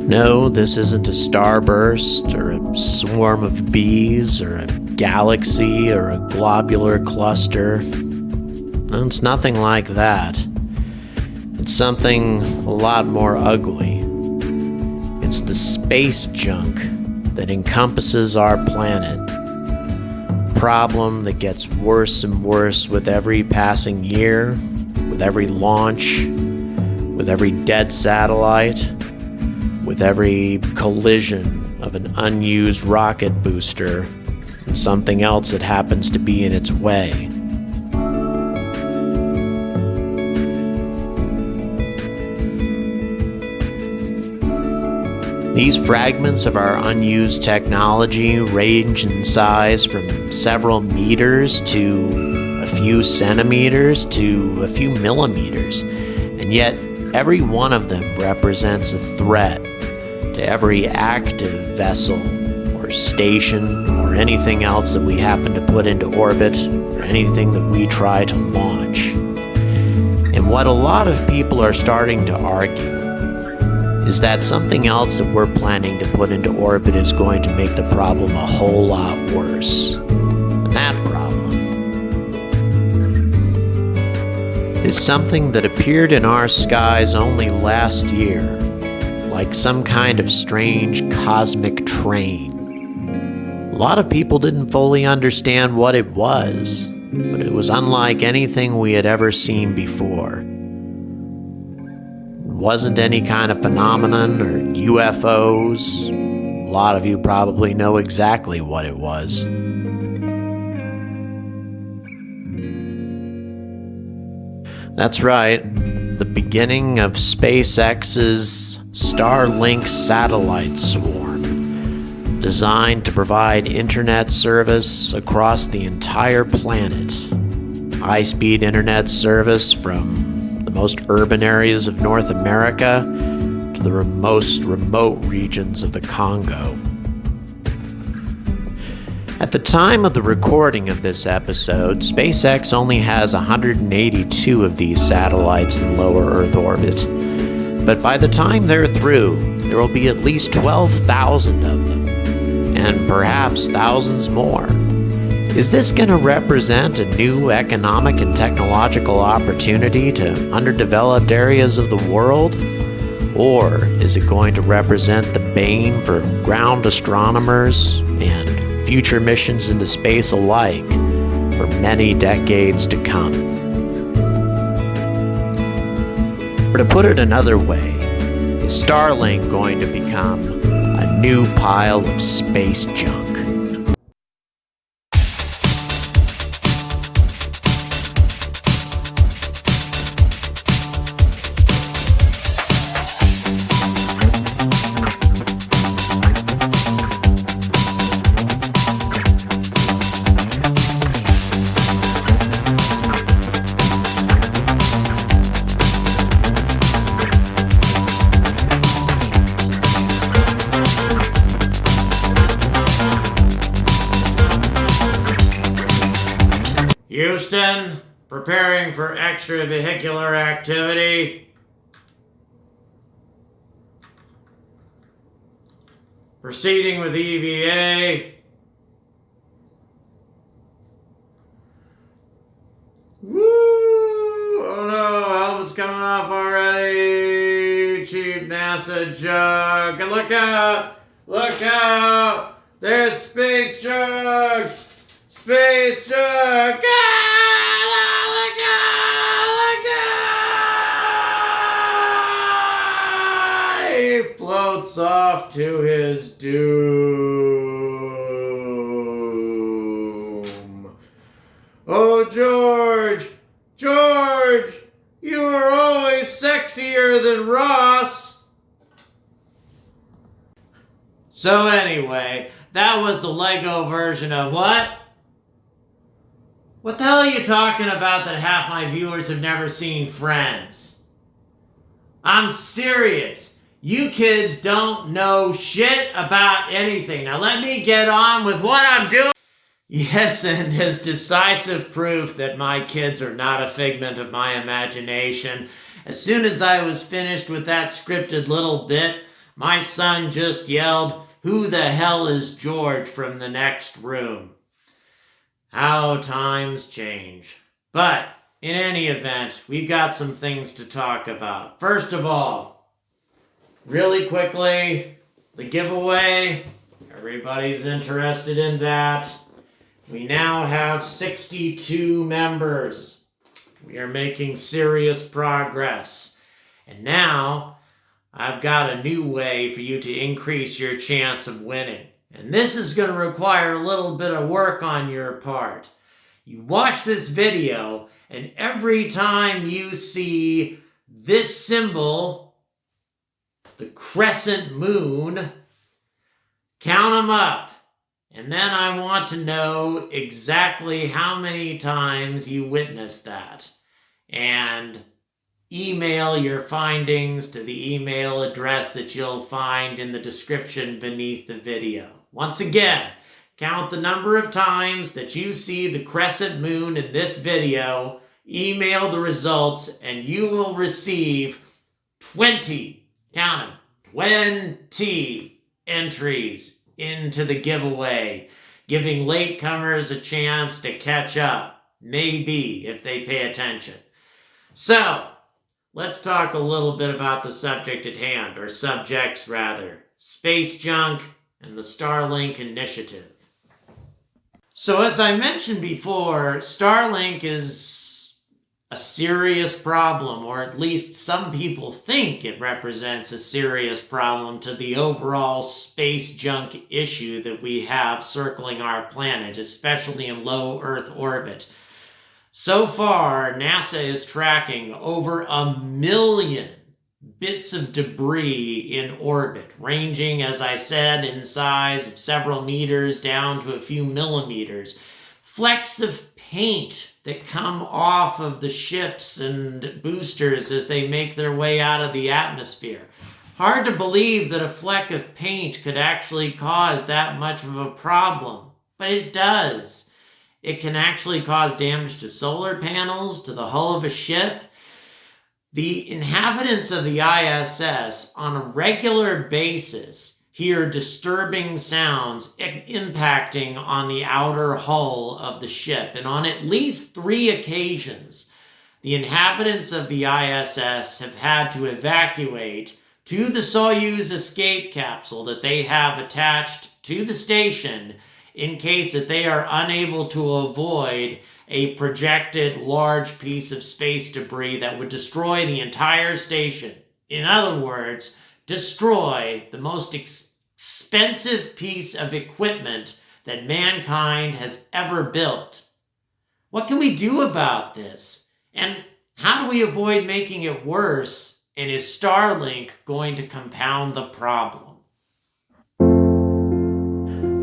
No, this isn't a starburst, or a swarm of bees, or a galaxy, or a globular cluster. No, it's nothing like that. It's something a lot more ugly. It's the space junk that encompasses our planet. A problem that gets worse and worse with every passing year, with every launch, with every dead satellite, with every collision of an unused rocket booster and something else that happens to be in its way. These fragments of our unused technology range in size from several meters to a few centimeters to a few millimeters, and yet every one of them represents a threat to every active vessel or station or anything else that we happen to put into orbit or anything that we try to launch. And what a lot of people are starting to argue is that something else that we're planning to put into orbit is going to make the problem a whole lot worse. And that problem is something that appeared in our skies only last year, like some kind of strange cosmic train. A lot of people didn't fully understand what it was, but it was unlike anything we had ever seen before. It wasn't any kind of phenomenon or UFOs. A lot of you probably know exactly what it was. That's right, the beginning of SpaceX's Starlink satellite swarm, designed to provide internet service across the entire planet. High-speed internet service from the most urban areas of North America to the most remote regions of the Congo. At the time of the recording of this episode, SpaceX only has 182 of these satellites in lower Earth orbit. But by the time they're through, there will be at least 12,000 of them, and perhaps thousands more. Is this going to represent a new economic and technological opportunity to underdeveloped areas of the world? Or is it going to represent the bane for ground astronomers and future missions into space alike for many decades to come? Or to put it another way, is Starlink going to become a new pile of space junk? Houston, preparing for extravehicular activity. Proceeding with EVA. Woo! Oh no, helmet's coming off already. Cheap NASA junk. Look out! Look out! There's space junk! Space junk! He floats off to his doom. Oh, George! George! You were always sexier than Ross! So anyway, that was the Lego version of what? What the hell are you talking about that half my viewers have never seen Friends? I'm serious. You kids don't know shit about anything. Now let me get on with what I'm doing. Yes, and as decisive proof that my kids are not a figment of my imagination, as soon as I was finished with that scripted little bit, My son just yelled, "Who the hell is George?" from the next room. How times change. But in any event, we've got some things to talk about. First of all, really quickly, the giveaway. Everybody's interested in that. We now have 62 members. We are making serious progress. And now, I've got a new way for you to increase your chance of winning. And this is going to require a little bit of work on your part. You watch this video, and every time you see this symbol, the crescent moon, count them up. And then I want to know exactly how many times you witnessed that. And email your findings to the email address that you'll find in the description beneath the video. Once again, count the number of times that you see the crescent moon in this video, email the results, and you will receive 20, count them, 20 entries into the giveaway, giving latecomers a chance to catch up, maybe, if they pay attention. So, let's talk a little bit about the subject at hand, or subjects rather, space junk and the Starlink initiative. So as I mentioned before, Starlink is a serious problem, or at least some people think it represents a serious problem to the overall space junk issue that we have circling our planet, especially in low Earth orbit. So far, NASA is tracking over 1 million bits of debris in orbit, ranging, as I said, in size of several meters down to a few millimeters. Flecks of paint that come off of the ships and boosters as they make their way out of the atmosphere. Hard to believe that a fleck of paint could actually cause that much of a problem, but it does. It can actually cause damage to solar panels, to the hull of a ship. The inhabitants of the ISS on a regular basis hear disturbing sounds impacting on the outer hull of the ship. And on at least 3 occasions, the inhabitants of the ISS have had to evacuate to the Soyuz escape capsule that they have attached to the station in case that they are unable to avoid a projected large piece of space debris that would destroy the entire station. In other words, destroy the most expensive piece of equipment that mankind has ever built. What can we do about this? And how do we avoid making it worse? And is Starlink going to compound the problem?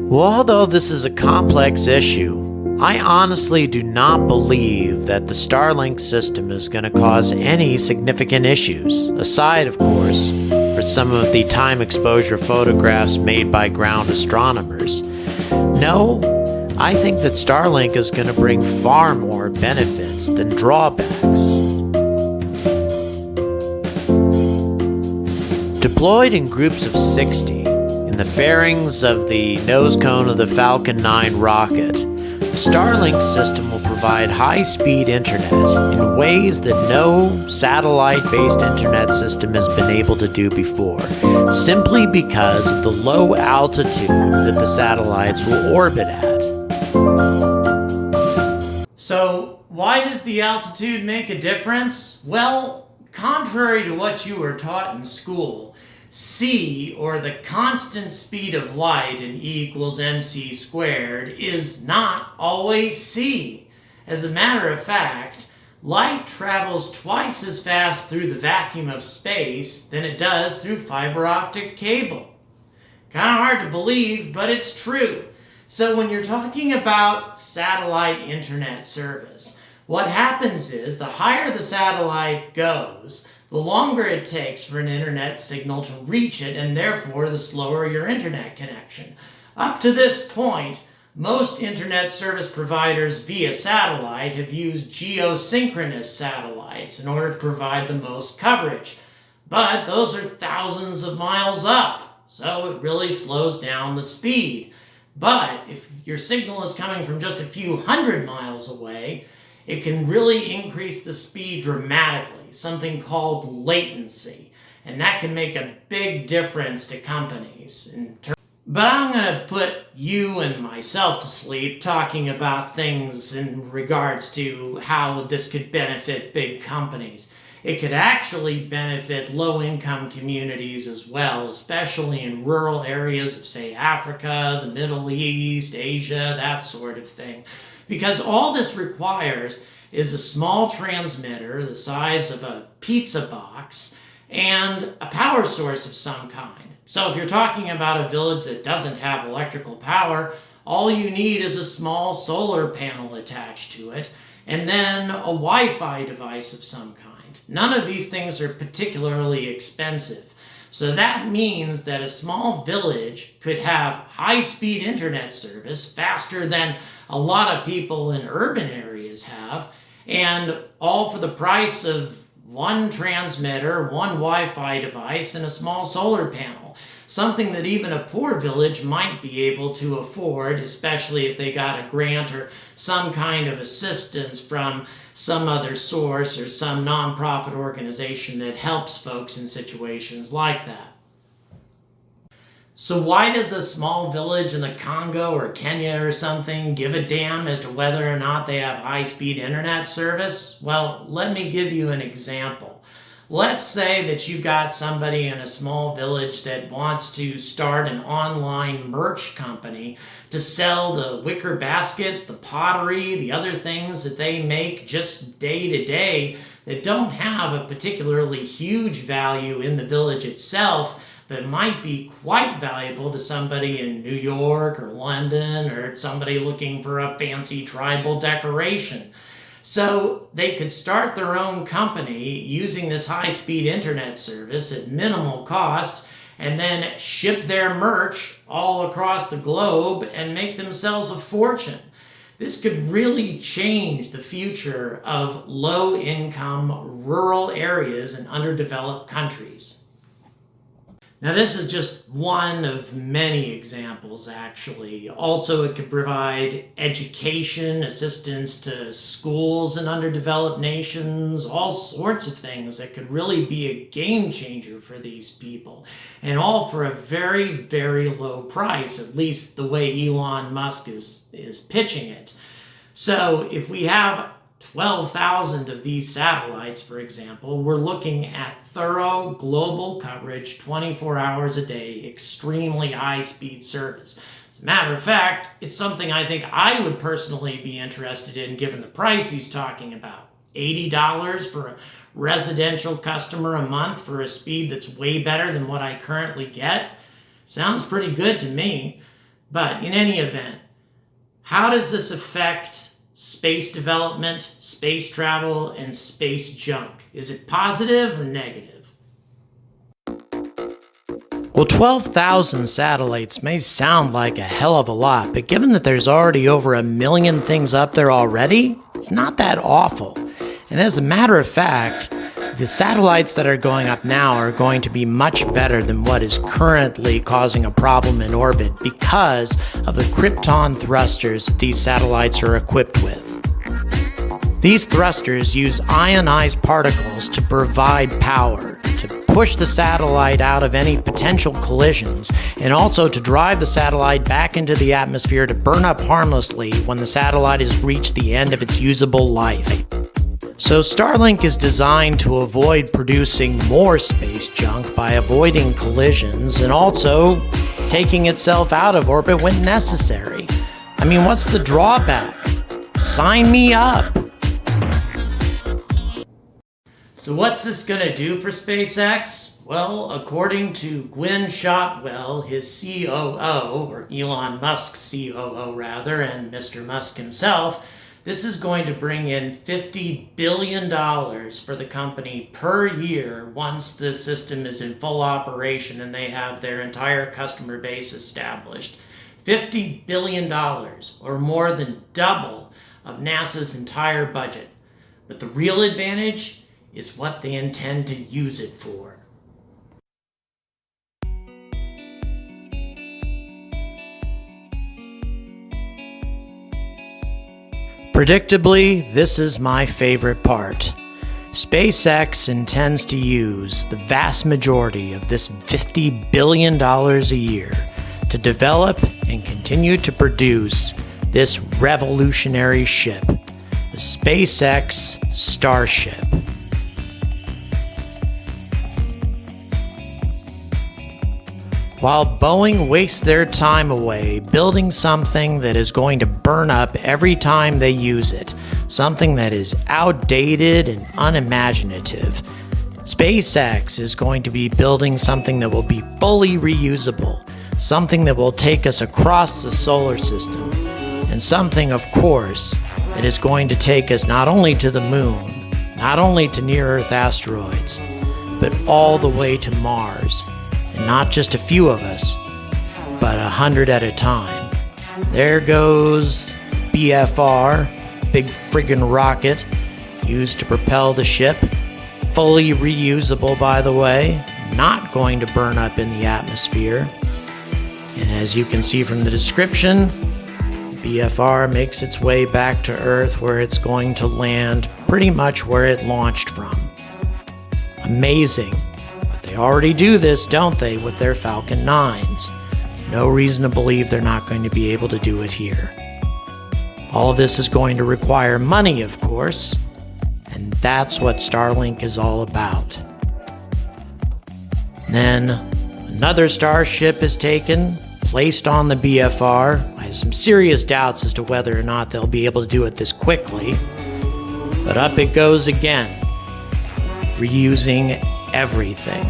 Well, although this is a complex issue, I honestly do not believe that the Starlink system is going to cause any significant issues, aside, of course, for some of the time exposure photographs made by ground astronomers. No, I think that Starlink is going to bring far more benefits than drawbacks. Deployed in groups of 60 in the fairings of the nose cone of the Falcon 9 rocket, the Starlink system will provide high-speed internet in ways that no satellite-based internet system has been able to do before, simply because of the low altitude that the satellites will orbit at. So, why does the altitude make a difference? Well, contrary to what you were taught in school, c, or the constant speed of light in E=mc squared, is not always c. As a matter of fact, light travels twice as fast through the vacuum of space than it does through fiber optic cable. Kind of hard to believe, but it's true. So when you're talking about satellite internet service, what happens is the higher the satellite goes, the longer it takes for an internet signal to reach it, and therefore the slower your internet connection. Up to this point, most internet service providers via satellite have used geosynchronous satellites in order to provide the most coverage. But those are thousands of miles up, so it really slows down the speed. But if your signal is coming from just a few hundred miles away, it can really increase the speed dramatically, something called latency. And that can make a big difference to companies. But I'm going to put you and myself to sleep talking about things in regards to how this could benefit big companies. It could actually benefit low-income communities as well, especially in rural areas of, say, Africa, the Middle East, Asia, that sort of thing. Because all this requires is a small transmitter the size of a pizza box and a power source of some kind. So if you're talking about a village that doesn't have electrical power, all you need is a small solar panel attached to it, and then a Wi-Fi device of some kind. None of these things are particularly expensive. So that means that a small village could have high-speed internet service faster than a lot of people in urban areas have, and all for the price of one transmitter, one Wi-Fi device, and a small solar panel. Something that even a poor village might be able to afford, especially if they got a grant or some kind of assistance from some other source or some nonprofit organization that helps folks in situations like that. So why does a small village in the Congo or Kenya or something give a damn as to whether or not they have high-speed internet service? Well, let me give you an example. Let's say that you've got somebody in a small village that wants to start an online merch company to sell the wicker baskets, the pottery, the other things that they make just day to day that don't have a particularly huge value in the village itself, but might be quite valuable to somebody in New York or London or somebody looking for a fancy tribal decoration. So they could start their own company using this high-speed internet service at minimal cost and then ship their merch all across the globe and make themselves a fortune. This could really change the future of low-income rural areas in underdeveloped countries. Now, this is just one of many examples, actually. Also, it could provide education, assistance to schools in underdeveloped nations, all sorts of things that could really be a game changer for these people. And all for a very, very low price, at least the way Elon Musk is pitching it. So, if we have 12,000 of these satellites, for example, we're looking at thorough global coverage 24 hours a day, extremely high-speed service. As a matter of fact, it's something I think I would personally be interested in given the price he's talking about. $80 for a residential customer a month for a speed that's way better than what I currently get? Sounds pretty good to me. But in any event, how does this affect space development, space travel, and space junk? Is it positive or negative? Well, 12,000 satellites may sound like a hell of a lot, but given that there's already over 1 million things up there already, it's not that awful. And as a matter of fact, the satellites that are going up now are going to be much better than what is currently causing a problem in orbit because of the krypton thrusters that these satellites are equipped with. These thrusters use ionized particles to provide power, to push the satellite out of any potential collisions, and also to drive the satellite back into the atmosphere to burn up harmlessly when the satellite has reached the end of its usable life. So Starlink is designed to avoid producing more space junk by avoiding collisions and also taking itself out of orbit when necessary. I mean, what's the drawback? Sign me up! So what's this going to do for SpaceX? Well, according to Gwynne Shotwell, his COO, or Elon Musk's COO rather, and Mr. Musk himself, this is going to bring in $50 billion for the company per year once the system is in full operation and they have their entire customer base established. $50 billion, or more than double of NASA's entire budget. But the real advantage is what they intend to use it for. Predictably, this is my favorite part. SpaceX intends to use the vast majority of this $50 billion a year to develop and continue to produce this revolutionary ship, the SpaceX Starship. While Boeing wastes their time away building something that is going to burn up every time they use it, something that is outdated and unimaginative, SpaceX is going to be building something that will be fully reusable, something that will take us across the solar system, and something, of course, that is going to take us not only to the moon, not only to near-Earth asteroids, but all the way to Mars. And not just a few of us, but 100 at a time. There goes BFR, big friggin' rocket used to propel the ship. Fully reusable, by the way, not going to burn up in the atmosphere. And as you can see from the description, BFR makes its way back to Earth where it's going to land pretty much where it launched from. Amazing. They already do this, don't they, with their Falcon 9s? No reason to believe they're not going to be able to do it here. All of this is going to require money, of course, and that's what Starlink is all about. Then another Starship is taken, placed on the BFR. I have some serious doubts as to whether or not they'll be able to do it this quickly. But up it goes again, reusing everything.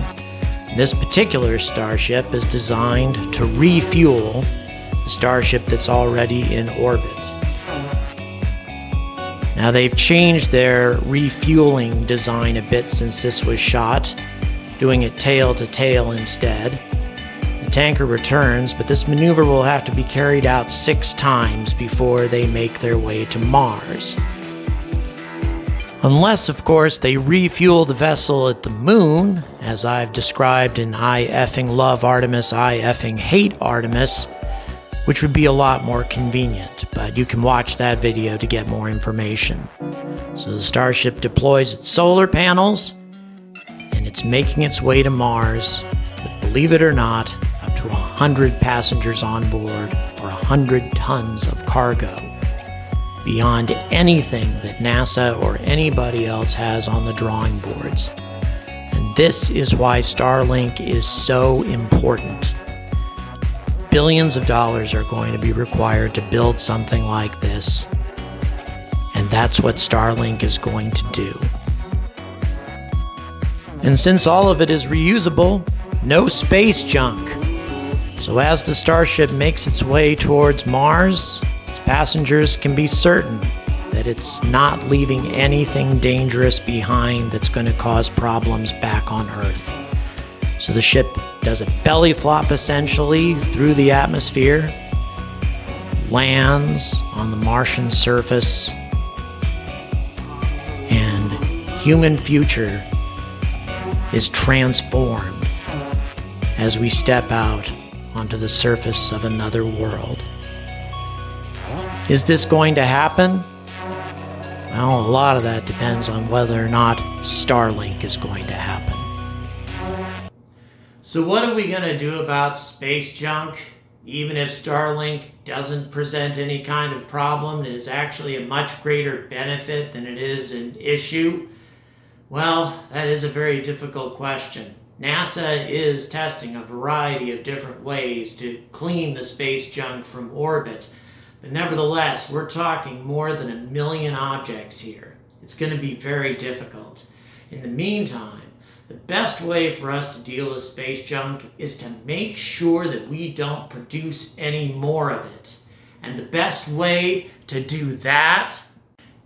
This particular Starship is designed to refuel the Starship that's already in orbit. Now they've changed their refueling design a bit since this was shot, doing it tail to tail instead. The tanker returns, but this maneuver will have to be carried out 6 times before they make their way to Mars. Unless, of course, they refuel the vessel at the moon, as I've described in I effing love Artemis, I effing hate Artemis, which would be a lot more convenient, but you can watch that video to get more information. So the Starship deploys its solar panels, and it's making its way to Mars with, believe it or not, up to 100 passengers on board or 100 tons of cargo, beyond anything that NASA or anybody else has on the drawing boards. And this is why Starlink is so important. Billions of dollars are going to be required to build something like this, and that's what Starlink is going to do. And since all of it is reusable, no space junk. So as the Starship makes its way towards Mars, passengers can be certain that it's not leaving anything dangerous behind that's going to cause problems back on Earth. So the ship does a belly flop essentially through the atmosphere, lands on the Martian surface, and human future is transformed as we step out onto the surface of another world. Is this going to happen? Well, a lot of that depends on whether or not Starlink is going to happen. So what are we going to do about space junk? Even if Starlink doesn't present any kind of problem, it is actually a much greater benefit than it is an issue. Well, that is a very difficult question. NASA is testing a variety of different ways to clean the space junk from orbit. But nevertheless, we're talking more than 1 million objects here. It's going to be very difficult. In the meantime, the best way for us to deal with space junk is to make sure that we don't produce any more of it. And the best way to do that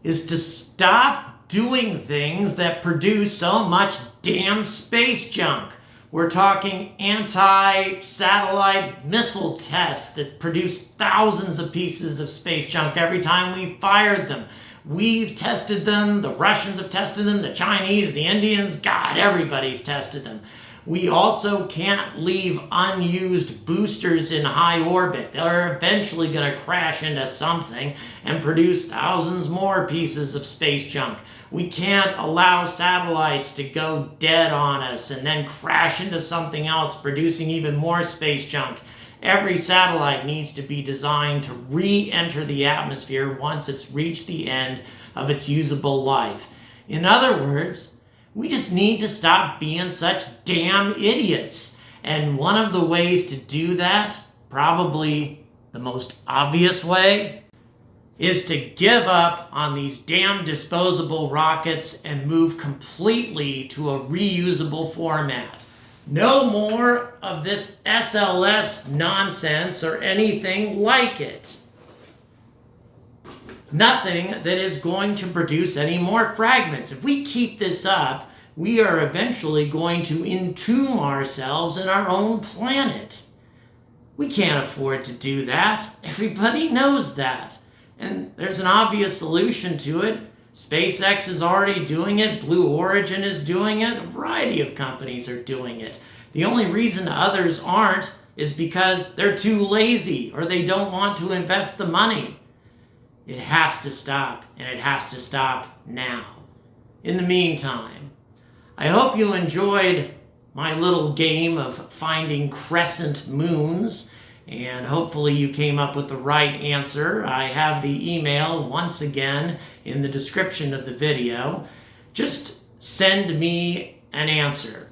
is to stop doing things that produce so much damn space junk. We're talking anti-satellite missile tests that produce thousands of pieces of space junk every time we fired them. We've tested them, the Russians have tested them, the Chinese, the Indians, God, everybody's tested them. We also can't leave unused boosters in high orbit. They're eventually going to crash into something and produce thousands more pieces of space junk. We can't allow satellites to go dead on us and then crash into something else, producing even more space junk. Every satellite needs to be designed to re-enter the atmosphere once it's reached the end of its usable life. In other words, we just need to stop being such damn idiots. And one of the ways to do that, probably the most obvious way, is to give up on these damn disposable rockets and move completely to a reusable format. No more of this SLS nonsense or anything like it. Nothing that is going to produce any more fragments. If we keep this up, we are eventually going to entomb ourselves in our own planet. We can't afford to do that. Everybody knows that. And there's an obvious solution to it. SpaceX is already doing it. Blue Origin is doing it. A variety of companies are doing it. The only reason others aren't is because they're too lazy or they don't want to invest the money. It has to stop, and it has to stop now. In the meantime, I hope you enjoyed my little game of finding crescent moons, and hopefully you came up with the right answer. I have the email once again in the description of the video. Just send me an answer.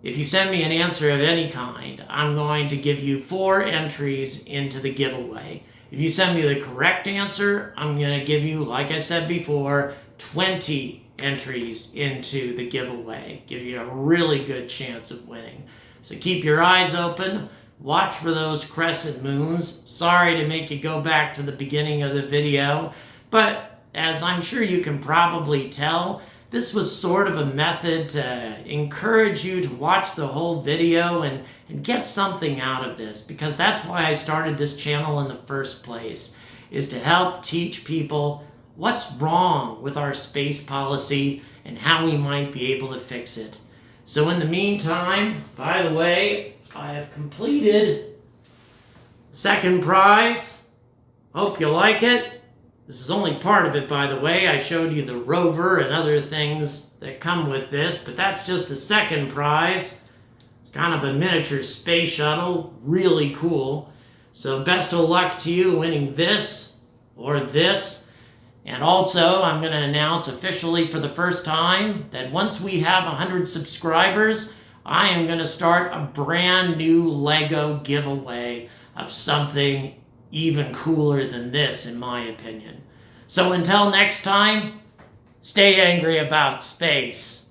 If you send me an answer of any kind, I'm going to give you 4 entries into the giveaway. If you send me the correct answer, I'm going to give you, like I said before, 20 entries into the giveaway. Give you a really good chance of winning. So keep your eyes open. Watch for those crescent moons. Sorry to make you go back to the beginning of the video, but as I'm sure you can probably tell, this was sort of a method to encourage you to watch the whole video and get something out of this, because that's why I started this channel in the first place, is to help teach people what's wrong with our space policy and how we might be able to fix it. So in the meantime, by the way, I have completed the second prize. Hope you like it. This is only part of it, by the way. I showed you the rover and other things that come with this, but that's just the second prize. It's kind of a miniature space shuttle, really cool. So best of luck to you winning this or this. And also, I'm going to announce officially for the first time that once we have 100 subscribers, I am going to start a brand new Lego giveaway of something even cooler than this, in my opinion. So until next time, stay angry about space.